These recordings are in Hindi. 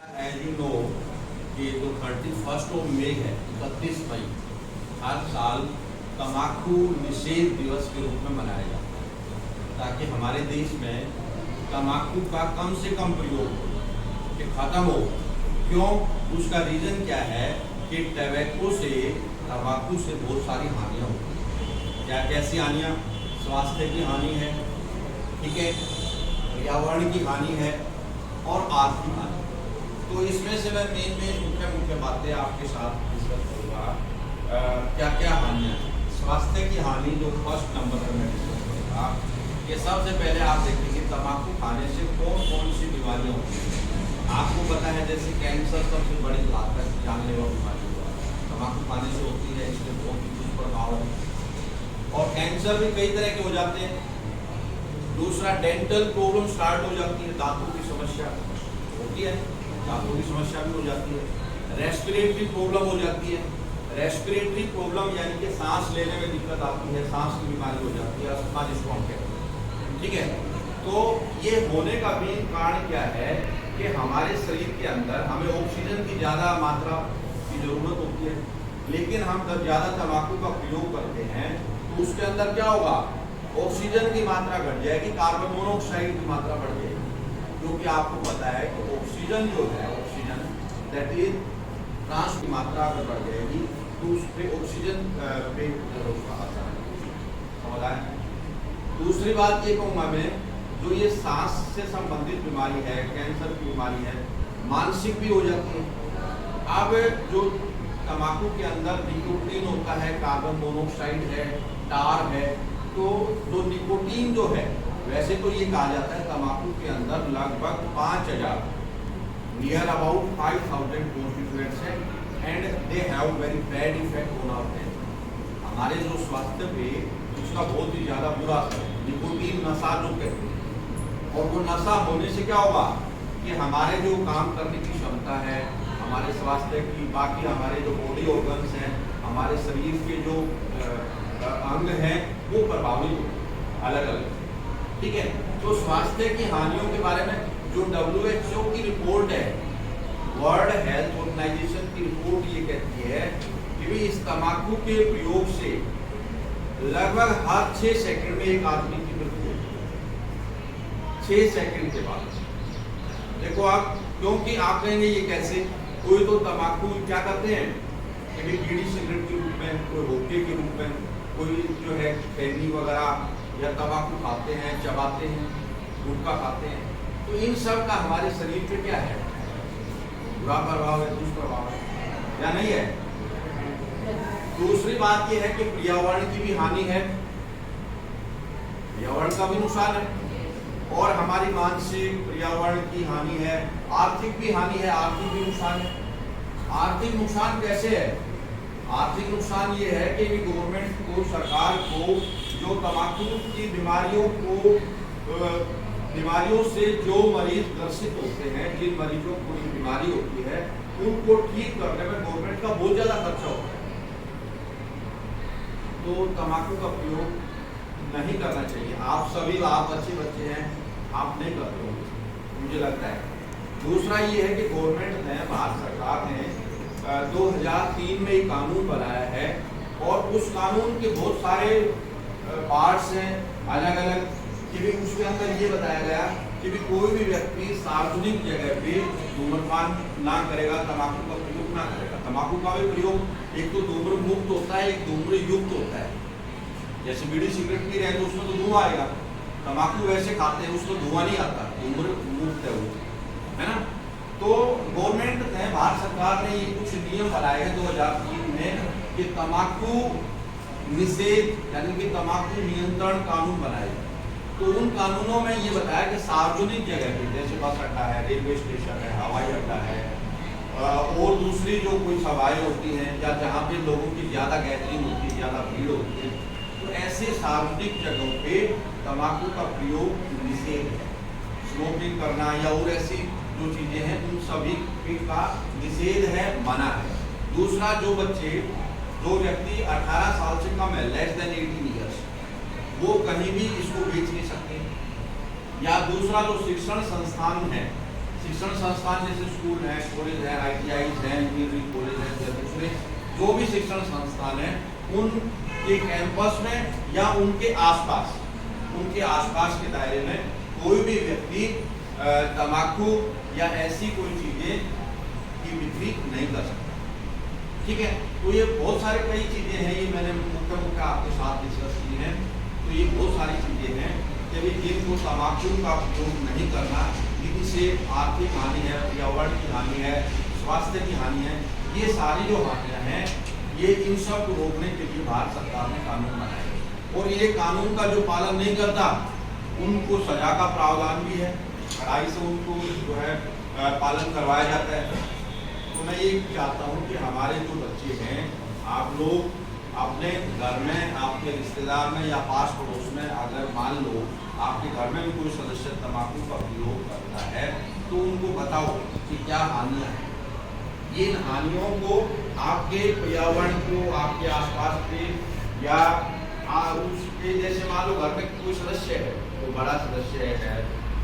एज यू नो कि जो 31 मई है, 31 मई हर साल तम्बाकू निषेध दिवस के रूप में मनाया जाता है, ताकि हमारे देश में तम्बाकू का कम से कम प्रयोग हो, कि ख़त्म हो। क्यों? उसका रीज़न क्या है कि टबैको से, तम्बाकू से बहुत सारी हानियाँ होती हैं। क्या कैसी हानियाँ? स्वास्थ्य की हानि है, ठीक है, पर्यावरण की हानि है और आर्थिक हानि। तो इसमें से मैं मुख्य बातें आपके साथ डिस्कस करूँगा। क्या क्या हानियाँ हैं? स्वास्थ्य की हानि जो फर्स्ट नंबर पर मैं डिस्कस करूँगा, ये सबसे पहले आप देखेंगे तम्बाकू खाने से कौन कौन सी बीमारियाँ होती हैं। आपको पता है जैसे कैंसर सबसे बड़ी घातक जानलेवा बीमारी हुआ तम्बाकू खाने से होती है, इसके बहुत ही दुष्प्रभाव है और कैंसर भी कई तरह के हो जाते हैं। दूसरा, डेंटल प्रॉब्लम स्टार्ट हो जाती है, दांतों की समस्या होती है, दांतों की समस्या भी हो जाती है। रेस्पिरेटरी प्रॉब्लम हो जाती है, रेस्पिरेटरी प्रॉब्लम यानी कि सांस लेने में दिक्कत आती है, सांस की बीमारी हो जाती है, अस्थमा जिसको हम कहते हैं, ठीक है। तो ये होने का मेन कारण क्या है कि हमारे शरीर के अंदर हमें ऑक्सीजन की ज़्यादा मात्रा की ज़रूरत होती है, लेकिन हम जब ज़्यादा तम्बाकू का प्रयोग करते हैं तो उसके अंदर क्या होगा? ऑक्सीजन की मात्रा घट जाएगी, कार्बन मोनोऑक्साइड की मात्रा बढ़ जाएगी। क्योंकि आपको पता है कि ऑक्सीजन जो है, ऑक्सीजन दैट इज ट्रांस की मात्रा अगर बढ़ जाएगी तो उस पर ऑक्सीजन पे उसका असर समझ आए। दूसरी बात ये कहूँगा मैं, जो ये सांस से संबंधित बीमारी है, कैंसर की बीमारी है, मानसिक भी हो जाती है। अब जो तम्बाकू के अंदर निकोटीन होता है, कार्बन मोनोऑक्साइड है, टार है, तो जो निकोटीन जो है, वैसे तो ये कहा जाता है तम्बाकू के अंदर लगभग 5000 नियर अबाउट 5000 कॉन्स्टिट्यूएंट्स हैं and they have very bad effect on our health. हमारे जो स्वास्थ्य पे उसका बहुत ही ज़्यादा बुरा असर है। निकोटीन नशा जो कहते हैं, और वो नशा होने से क्या होगा कि हमारे जो काम करने की क्षमता है, हमारे स्वास्थ्य की, बाकी हमारे जो बॉडी ऑर्गन्स हैं, हमारे शरीर के जो अंग हैं, वो प्रभावित होते अलग अलग, ठीक है। तो स्वास्थ्य की हानियों के बारे में जो WHO की रिपोर्ट है, वर्ल्ड हेल्थ ऑर्गेनाइजेशन की रिपोर्ट ये कहती है कि भी इस तम्बाकू के प्रयोग से लगभग हर 6 सेकंड में एक आदमी की मृत्यु होती है, 6 सेकंड के बाद। देखो आप, क्योंकि आप कहेंगे ये कैसे? कोई तो तम्बाकू क्या करते हैं कि भी बीड़ी सिगरेट के रूप में, कोई हुक्के के रूप में, कोई जो है खैनी वगैरह या तम्बाकू खाते हैं, चबाते हैं, गुटखा खाते हैं। तो इन सब का हमारे शरीर पे क्या है? बुरा प्रभाव है, दुष्प्रभाव है या नहीं है? दूसरी बात यह है कि पर्यावरण की भी हानि है, पर्यावरण का भी नुकसान है और हमारी मानसिक पर्यावरण की हानि है, आर्थिक भी हानि है, आर्थिक भी नुकसान है। आर्थिक नुकसान कैसे है? आर्थिक नुकसान ये है कि गवर्नमेंट को, सरकार को, जो तम्बाकू की बीमारियों से जो मरीज ग्रसित होते हैं, जिन मरीजों को ये बीमारी होती है, उनको ठीक करने में गवर्नमेंट का बहुत ज़्यादा खर्चा होता है। तो तम्बाकू का प्रयोग नहीं करना चाहिए। आप सभी, आप अच्छे बच्चे हैं, आप नहीं करते हो मुझे लगता है। दूसरा ये है कि गवर्नमेंट ने, भारत सरकार ने 2003 में एक कानून बनाया है और उस कानून के बहुत सारे पार्ट्स हैं अलग अलग, कि भी उसके अंदर ये बताया गया कि भी कोई भी व्यक्ति सार्वजनिक जगह पे धूम्रपान ना करेगा, तम्बाकू का प्रयोग ना करेगा। तम्बाकू का भी प्रयोग एक तो धूम्र मुक्त होता है, एक धूम्र युक्त होता है। जैसे बीड़ी सिगरेट पी रहे हैं तो उसमें तो धुआं आएगा, तम्बाकू वैसे खाते हैं उसमें धुआं नहीं आता, धूम्र मुक्त है वो, है ना। तो गवर्नमेंट ने, भारत सरकार ने ये कुछ नियम बनाए हैं 2003 में कि तम्बाकू निषेध यानी कि तम्बाकू नियंत्रण कानून बनाए। तो उन कानूनों में ये बताया कि सार्वजनिक जगह पे, जैसे बस अड्डा है, रेलवे स्टेशन है, हवाई अड्डा है और दूसरी जो कोई सभाएं होती हैं या जहाँ पे लोगों की ज़्यादा गैदरिंग होती है, ज़्यादा भीड़ होती है, तो ऐसे सार्वजनिक जगहों पे तम्बाकू का प्रयोग निषेध है। स्मोकिंग करना या और ऐसी जो चीज़ें हैं उन सभी का निषेध है, मना है। दूसरा, जो व्यक्ति 18 साल से कम है, लेस देन 18 ईयर्स, वो कहीं भी इसको बेच नहीं सकते। या दूसरा, जो शिक्षण संस्थान है, शिक्षण संस्थान जैसे स्कूल है, कॉलेज है, ITI है, इंजीनियरिंग कॉलेज है, दूसरे जो भी शिक्षण संस्थान है उनके कैंपस में या उनके आसपास के दायरे में कोई भी व्यक्ति तंबाकू या ऐसी कोई चीजें की बिक्री नहीं कर सकता। ठीक है, तो ये बहुत सारे कई चीजें हैं, ये मैंने मुख्य आपके साथ डिस्कस की हैं। तो ये बहुत सारी चीजें हैं कि जिनको तंबाकू का उपयोग नहीं करना, जिनसे आर्थिक हानि है, पर्यावरण की हानि है, स्वास्थ्य की हानि है, ये सारी जो हानियां हैं ये इन सब को रोकने के लिए भारत सरकार ने कानून बनाए और ये कानून का जो पालन नहीं करता उनको सजा का प्रावधान भी है, कड़ाई से उनको जो है पालन करवाया जाता है। तो मैं ये चाहता हूँ कि हमारे जो बच्चे हैं, आप लोग अपने घर में, आपके रिश्तेदार में या पास पड़ोस में अगर मान लो आपके घर में भी कोई सदस्य तंबाकू का उपयोग करता है तो उनको बताओ कि क्या हानियाँ हैं। इन हानियों को आपके पर्यावरण को, आपके आसपास के या उसके जैसे मान लो घर में कोई सदस्य है, कोई बड़ा सदस्य है,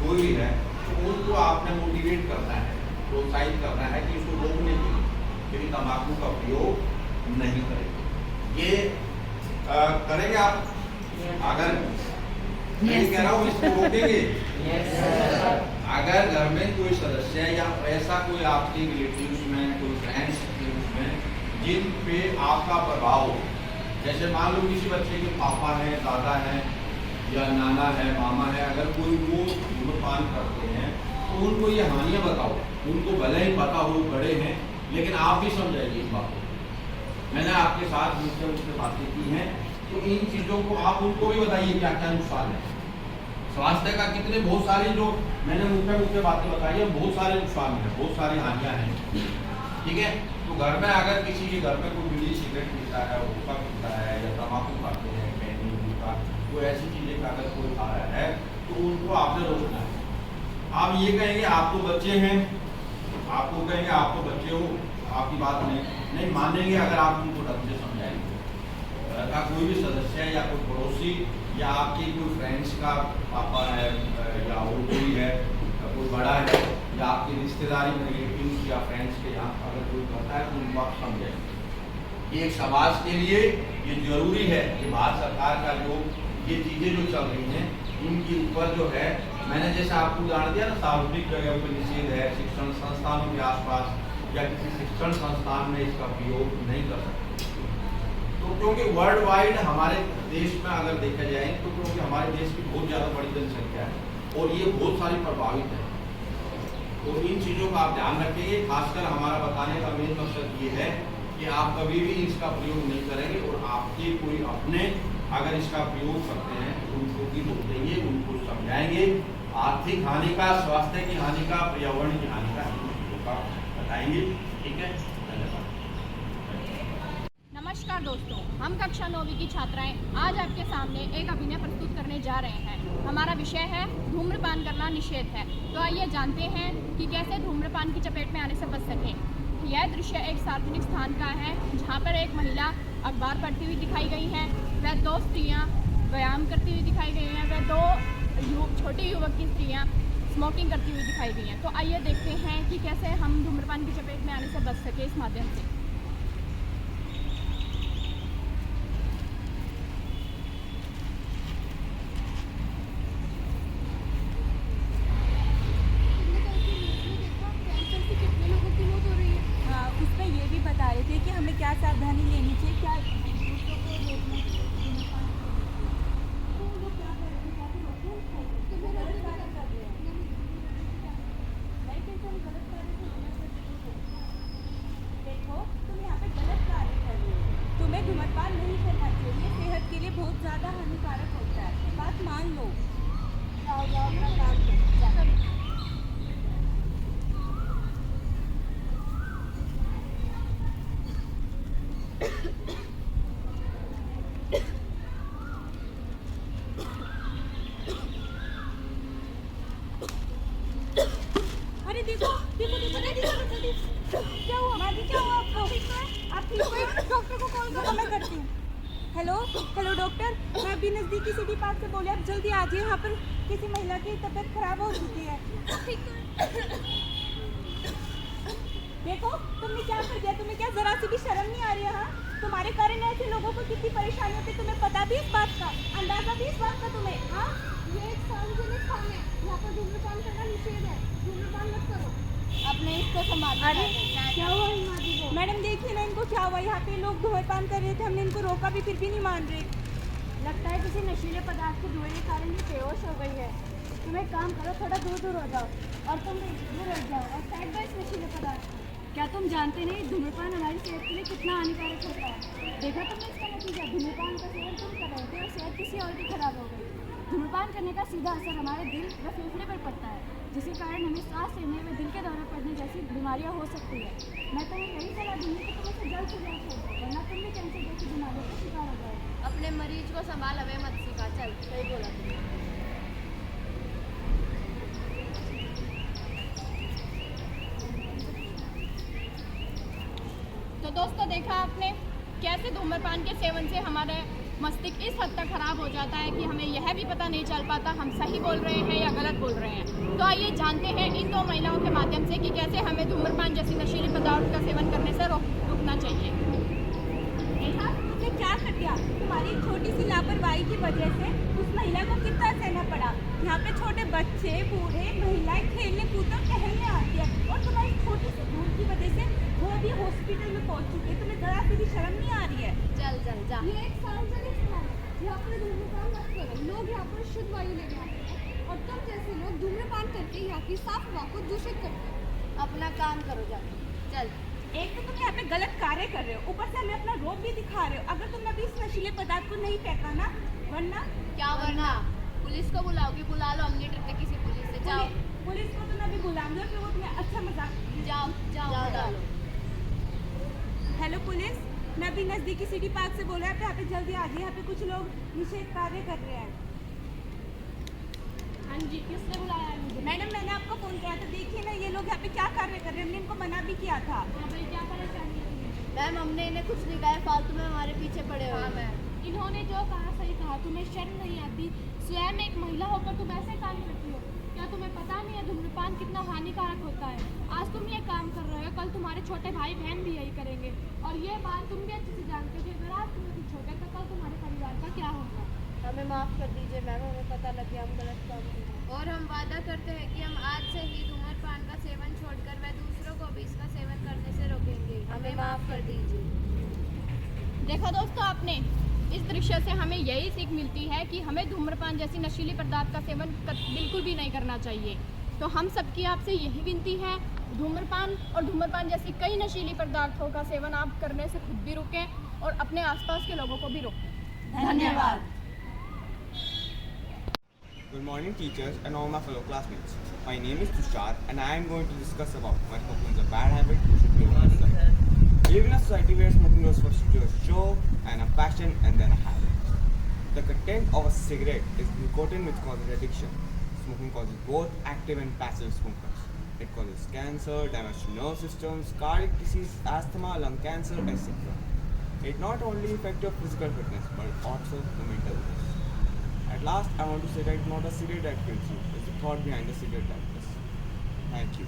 कोई भी है, तो उनको आपने मोटिवेट करना है, प्रोत्साहित करना है कि इसको रोकने के लिए कि तंबाकू का उपयोग नहीं करेंगे। ये करेंगे आप? अगर मैं कह रहा हूँ इसको रोकेंगे? अगर घर में कोई सदस्य या ऐसा कोई आपके रिलेटिव्स में, कोई फ्रेंड्स में जिन पे आपका प्रभाव हो, जैसे मान लो किसी बच्चे के पापा हैं, दादा हैं या नाना है, मामा है, अगर कोई वो धूम्रपान करते हैं तो उनको ये हानियाँ बताओ। उनको भले ही पता हो, बड़े हैं, लेकिन आप भी समझाइए इस बात को। मैंने आपके साथ मुझसे बातें की हैं, तो इन चीज़ों को आप उनको भी बताइए क्या क्या नुकसान है। स्वास्थ्य का कितने बहुत सारी जो मैंने मुख्य बातें बताई है, बहुत सारे नुकसान हैं, बहुत सारी हानियाँ हैं। ठीक है, तो घर में अगर किसी के घर में कोई बीड़ी सिगरेट पीता है, हुक्का पीता है या तम्बाकू खाते हैं, पैनी हुक्का, कोई ऐसी चीज़ें अगर कोई खा रहा है तो उनको आपने रोकना है। आप ये कहेंगे आप तो बच्चे हैं, आपको कहेंगे आप तो बच्चे हो, आपकी बात नहीं मानेंगे अगर आप उनको ढंग से समझाएंगे। घर का कोई भी सदस्य है या कोई पड़ोसी या आपके कोई फ्रेंड्स का पापा है या वो कोई है, कोई बड़ा है या आपकी रिश्तेदारी में रिलेटिव्स या फ्रेंड्स के यहाँ अगर कोई करता है तो उनको आप समझेंगे। ये समाज के लिए ये जरूरी है कि भारत सरकार का जो ये चीज़ें जो चल रही हैं इनके ऊपर जो है, मैंने जैसे आपको उदाहरण दिया ना, सार्वजनिक जगह पर निषेध है, शिक्षण संस्थानों के आसपास या किसी शिक्षण संस्थान में इसका प्रयोग नहीं कर सकते। तो क्योंकि वर्ल्ड वाइड हमारे देश में अगर देखा जाए तो क्योंकि हमारे देश की बहुत ज़्यादा बड़ी जनसंख्या है और ये बहुत सारी प्रभावित है, तो इन चीज़ों का आप ध्यान रखेंगे। खासकर हमारा बताने का मेन मकसद ये है कि आप कभी भी इसका प्रयोग नहीं करेंगे और आपके कोई अपने अगर इसका प्रयोग करते हैं तो उनको भी रोक देंगे, उनको समझाएंगे। आर्थिक हानि का, स्वास्थ्य की हानि का, पर्यावरण की हानि का इन चीज़ों का बताएंगे। ठीक है, धन्यवाद। नमस्कार दोस्तों, हम कक्षा 9वीं की छात्राएं आज आपके सामने एक अभिनय प्रस्तुत करने जा रहे हैं। हमारा विषय है धूम्रपान करना निषेध है। तो आइए जानते हैं कि कैसे धूम्रपान की चपेट में आने से बच सकें। यह दृश्य एक सार्वजनिक स्थान का है जहां पर एक महिला अखबार पढ़ती हुई दिखाई गई है, वह 2 स्त्रियां व्यायाम करती हुई दिखाई गई हैं, वह 2 छोटी युवक की स्त्रियां स्मोकिंग करती हुई दिखाई गई हैं। तो आइए देखते हैं कि कैसे हम धूम्रपान की चपेट में आने से बच सके इस माध्यम से। कि हमें क्या सावधानी लेनी चाहिए, क्या देखो तुम यहाँ पे गलत कार्य कर रहे हो, तुम्हें धूम्रपान नहीं करना चाहिए, सेहत के लिए बहुत ज़्यादा हानिकारक होता है, बात मान लो। जाओ अपना काम करो। अरे देखो क्या हुआ भाभी, क्या हुआ आपको? आप ठीक हो? डॉक्टर को कॉल करो, मैं करती हूँ। हेलो डॉक्टर, मैं अभी नज़दीकी सिटी पार्क से बोले, आप जल्दी आ जाइए, यहाँ पर किसी महिला की तबीयत खराब हो चुकी है। देखो तुमने क्या कर दिया, तुम्हें क्या जरा सी भी शर्म नहीं आ रही है? हाँ, तुम्हारे कारण ऐसे लोगों को कितनी परेशानी होती है, तुम्हें पता भी इस बात का, अंदाजा भी इस बात का तुम्हें? हाँ, ये एक सार्वजनिक स्थान है, यहाँ पर धूम्रपान करना निषेध है, धूम्रपान मत करो। अपने इसको संभाल। अरे क्या हुआ हिमाद्री को? मैडम देखिए ना इनको क्या हुआ, यहाँ पे लोग धूम्रपान कर रहे थे, हमने इनको रोका भी फिर भी नहीं मान रहे। लगता है किसी नशीले पदार्थ के धुएं के कारण ये बेहोश हो गई है। तुम एक काम करो, थोड़ा दूर हो जाओ और तुम दूर रह जाओ और साइड बाय नशीले पदार्थ। क्या तुम जानते नहीं धूम्रपान हमारी सेहत के लिए कितना हानिकारक होता है? देखा तुमने इसका नतीजा, धूम्रपान का सेवन तुम कर रहे थे और सेहत किसी और की खराब हो गई। धूम्रपान करने का सीधा असर हमारे दिल व फेफड़े पर पड़ता है, जिसके कारण हमें सांस लेने व दिल के दौरे पड़ने जैसी बीमारियां हो सकती है। मैं तुम्हें यही सलाह दूंगी कि तुम इसे जल्द से जल्द छोड़ दो, वरना तुम भी कैंसर जैसी बीमारियों का शिकार हो जाओगे। अपने मरीज को संभाल, हमें मत सिखा। चल, सही बोला तुमने। तो दोस्तों देखा आपने कैसे धूम्रपान के सेवन से हमारे मस्तिष्क इस हद तक खराब हो जाता है कि हमें यह भी पता नहीं चल पाता हम सही बोल रहे हैं या गलत बोल रहे हैं। तो आइए जानते हैं इन दो महिलाओं के माध्यम से कि कैसे हमें धूम्रपान जैसी नशीली पदार्थ का सेवन करने से रोकना चाहिए। देखा तुमने क्या कर दिया, तुम्हारी छोटी सी लापरवाही की वजह से उस महिला को कितना सहना पड़ा। यहाँ पे छोटे बच्चे, बूढ़े, महिलाएं खेलने कूदने टहलने आती है और तुम्हारी छोटी सी भूल की वजह से वो भी हॉस्पिटल में पहुँच चुके हैं। तुम्हें जरा सी भी शर्म नहीं आ रही है? चल चल जा। ये एक सार्वजनिक स्थान है, यहाँ पर धूम्रपान मत करो। लोग यहाँ पर शुद्ध वायु लेने आते हैं और तुम जैसे लोग धूम्रपान करके यहाँ की साफ हवा को दूषित करते हैं। अपना काम करो जा। चल। एक तो तुम यहाँ पे गलत कार्य कर रहे हो, ऊपर से हमें अपना रोब भी दिखा रहे हो। अगर तुमने अभी इस नशीले पदार्थ को नहीं फेंका ना, वरना क्या वरना? पुलिस को बुलाओगी? बुला लो, अगली ट्रिप पे किसी पुलिस से। जाओ। पुलिस को तुम अभी बुलाऊंगे और फिर वो तुम्हें अच्छा मजाक। जाओ जाओ बुला लो। हेलो पुलिस, मैं अभी नज़दीकी सिटी पार्क से बोल रहा हूँ, यहाँ पे जल्दी आ जाइए। यहाँ पे कुछ लोग निषेध कार्य कर रहे हैं। हाँ जी, किसने बुलाया है मुझे? मैडम मैंने आपको फ़ोन किया था, देखिए ना ये लोग यहाँ पे क्या कार्य कर रहे हैं, हमने इनको मना भी किया था। हाँ भाई, क्या परेशानी है तुम्हें? मैम, हमने इन्हें कुछ नहीं कहा है, फालतू में हमारे पीछे पड़े हुए। हाँ मैम, इन्होंने जो कहा सही कहा। तुम्हें शर्म नहीं आती? स्वयं एक महिला होकर तुम ऐसे काम करती हो? क्या तुम्हें पता नहीं है धूम्रपान कितना हानिकारक होता है? आज तुम ये काम कर रहे हो, कल तुम्हारे छोटे भाई बहन भी यही करेंगे और ये बात तुम भी अच्छे से जानते हो कि अगर आज तुम अभी छोटे तो कल तुम्हारे परिवार का क्या होगा। हमें माफ़ कर दीजिए मैम, हमें पता लग गया हम गलत काम कर रहे हैं। और हम वादा करते हैं कि हम आज से ही धूम्रपान का सेवन छोड़कर वह दूसरों को भी इसका सेवन करने से रोकेंगे। हमें माफ़ कर दीजिए। देखा दोस्तों आपने, इस दृश्य से हमें यही सीख मिलती है कि हमें धूम्रपान जैसी नशीली पदार्थ का सेवन बिल्कुल भी नहीं करना चाहिए। तो हम सबकी आपसे यही विनती है, धूम्रपान और धूम्रपान जैसी कई नशीली पदार्थों का सेवन आप करने से खुद भी रोकें और अपने आसपास के लोगों को भी रोकें। धन्यवाद। Good morning teachers and all my fellow classmates. My name is Tushar and I am going to discuss about why smoking is a bad habit we should live in society. We live in a society where smoking goes first to a show and a passion and then a habit. The content of a cigarette is nicotine which causes addiction. Smoking causes both active and passive smokers. It causes cancer, damage to nerve systems, cardiac disease, asthma, lung cancer, etc. It not only affects your physical fitness but also the mental health. At last, I want to say that it's not a cigarette that kills you, it's the thought behind the cigarette that does. Thank you.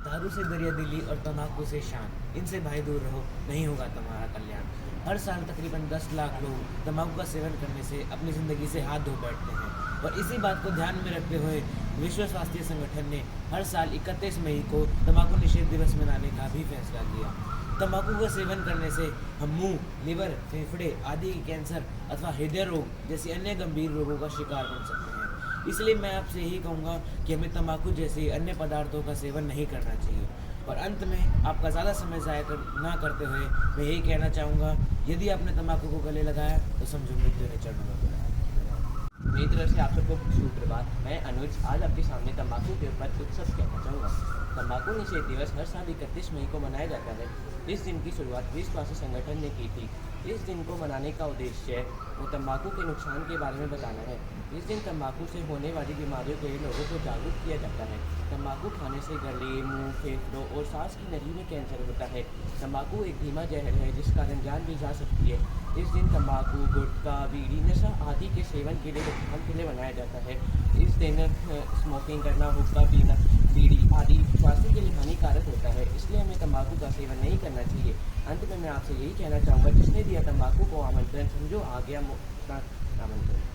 दारू से दरिया दिली और तम्बाकू से शान, इनसे भाई दूर रहो, नहीं होगा तुम्हारा कल्याण। हर साल तकरीबन 10 लाख लोग तम्बाकू का सेवन करने से अपनी ज़िंदगी से हाथ धो बैठते हैं और इसी बात को ध्यान में रखते हुए विश्व स्वास्थ्य संगठन ने हर साल 31 मई को तम्बाकू निषेध दिवस मनाने का भी फैसला किया। तंबाकू का सेवन करने से हम मुंह, लिवर, फेफड़े आदि के कैंसर अथवा हृदय रोग जैसे अन्य गंभीर रोगों का शिकार बन सकते हैं। इसलिए मैं आपसे यही कहूँगा कि हमें तंबाकू जैसे अन्य पदार्थों का सेवन नहीं करना चाहिए। और अंत में आपका ज़्यादा समय ज़ाया ना करते हुए मैं यही कहना चाहूँगा, यदि आपने तंबाकू को गले लगाया तो समझो मृत्यु ने चढ़ना। मेरी तरफ से आप सबको सुप्रभात। मैं अनुज आज आपके सामने तंबाकू के ऊपर कुछ शब्द कहना चाहूँगा। तंबाकू निषेध दिवस हर साल 31 मई को मनाया जाता है। इस दिन की शुरुआत विश्व स्वास्थ्य संगठन ने की थी। इस दिन को मनाने का उद्देश्य वो तंबाकू के नुकसान के बारे में बताना है। इस दिन तंबाकू से होने वाली बीमारियों के लिए लोगों को जागरूक किया जाता है। तंबाकू खाने से गले, मुंह, फेफड़ों और सांस की नली में कैंसर होता है। तंबाकू एक धीमा जहर है जिस कारण जान भी जा सकती है। इस दिन तंबाकू, गुटखा, बीड़ी, नशा आदि के सेवन के लिए रोकथाम के लिए मनाया जाता है। इस दिन स्मोकिंग करना, हुक्का पीना, बीड़ी आदि स्वास्थ्य के लिए हानिकारक होता है, इसलिए हमें तंबाकू का सेवन नहीं करना चाहिए। अंत में मैं आपसे यही कहना चाहूँगा, जिसने दिया तंबाकू को आमंत्रण, समझो आ गया आमंत्रण।